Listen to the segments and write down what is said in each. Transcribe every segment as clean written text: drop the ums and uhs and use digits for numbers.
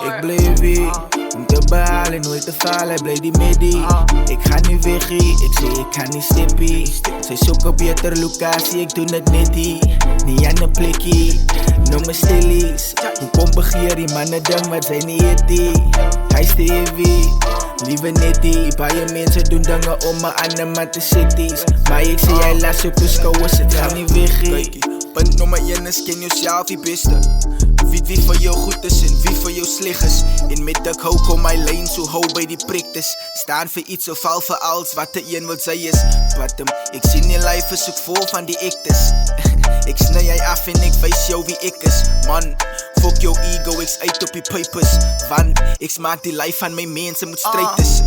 Ik bleef hier om te behalen, nooit te falen, blijf die midi. Ik ga niet weg hier, ik zeg ik ga niet stippie. Zij zoeken beter locatie, ik doe het nitty. Niet aan een plikkie, noem me stillies. Hoe kom begeer die mannen ding, wat zijn niet hitty. Hij is te heavy, lieve nitty. Baie mensen doen dingen om me aan de matte cities. Maar ik zie jij laat op je schouwers, het gaat niet weg hier. Punt nummer 1 is ken jezelf die beste. Weet wie voor jou goed is en wie voor jou sleg is. En met ek hou kom my lijn so hou by die prektes. Staan vir iets of val vir alles wat de een wil sy is. Wat ek sien die life is ook vol van die ektes. Ek sny jy af en ek wys jou wie ek is. Man, fuck jou ego, ek's uit op die papers. Want ek smaak die life van my mense moet strijd is.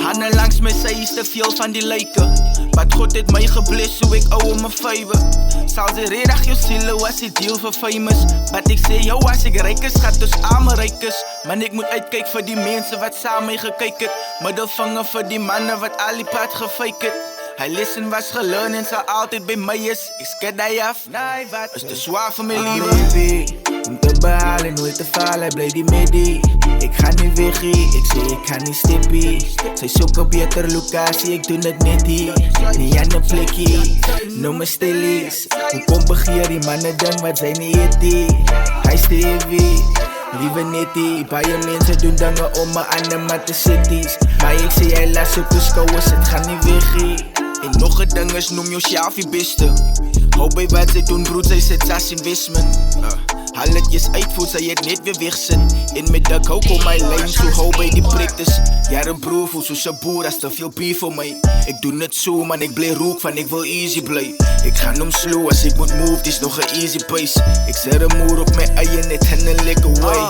Hande langs my sy is te veel van die lyke. Wat God het my gebless, so ek ou om my vywe. Sal sy redag jou siele as die deel vir famous. Wat ek sê jou as ek ryk is, gaat dus arme ryk is. Man ek moet uitkyk vir die mense wat saam my gekyk het. Middelvinger vir die manne wat al die pad gefake het. Hy listen was gelearn en sal altyd by my is. Ek skid hy af, nee wat is te zwaar vir my liewe. Om te behalen, nooit te falen, blijf die midi. Ik ga niet weg hier, ik zeg ik ga niet stippie. Zij zoeken beter locatie, ik doe het nitty. Niet aan een plikkie, noem me stillies. Hoe kom begeer die mannen ding, wat zijn niet hitty. Hij is te heavy, lieve nitty. Baie mensen doen dingen om me aan de matte cities. Maar ik zie jij laat op je schouwers, het gaat niet weg hier. En nog een ding is, noem jezelf die beste. Hou bij wat zij doen, broed, zij zit als investment. Haal het jes uitvoer, zij het net weer wegzet. En met de hou kom my lijn, so hou bij die prektes. Ja, een broer voel soos een boer, as te veel beef voor mij. Ik doe het zo, man, ik blij roek van, ik wil easy blij. Ik ga om slow, als ik moet move, dis nog een easy pace. Ik zet een moer op mijn eigen, net en een lekker way.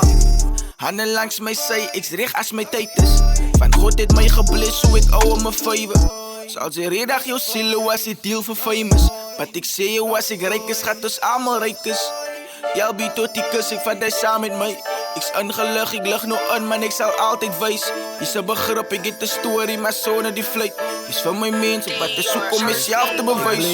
Handen langs my sy, ek's reg as my tyd is. Van God het my gebless, so ek ou om my vywe. Sal sy redag jou siele as die deel vir famous. Wat ek sê jou as ek ryk is, gaat ons allemaal ryk is. Jy bied tot die kus, ek vat hy saam met my. Ek's ingelig, ek lig nou in, man, ek sal altyd wys. Dis 'n begrip, ek het 'n story, maar sonder die vluit. Dis vir my mense wat te soek om myself te bewys.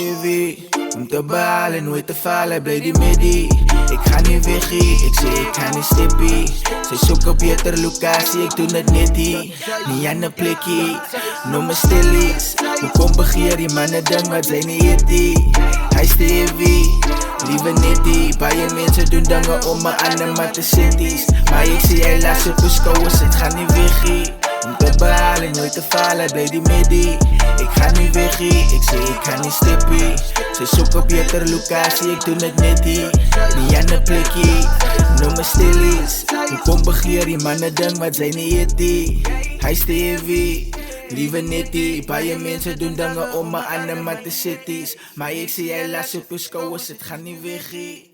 Om te behalen, nooit te falen, blijf die midi. Ik ga niet weg hier, ik zeg ik ga niet stippie. Zij zoeken beter locatie, ik doe het nitty. Niet aan een plikkie, noem me stillies. Hoe kom begeer die mannen ding, wat zijn niet hitty. Hij is te heavy, lieve nitty. Baie mensen doen dingen om me aan de matte cities. Maar ik zie jij laat op je schouwers, het gaat niet weg hier. Om te behalen, nooit te falen, blijf die midi. Ik ga niet weg hier, ik zeg ik ga niet stippie. Zij zoeken beter locatie, ik doe het nitty. Niet aan een plikkie, noem me stillies. Hoe kom begeer die mannen ding, wat zijn niet hitty. Hij is te heavy, lieve nitty. Baie mensen doen dingen om me aan de matte cities. Maar ik zie jij laat op je schouwers, het gaat niet weg hier.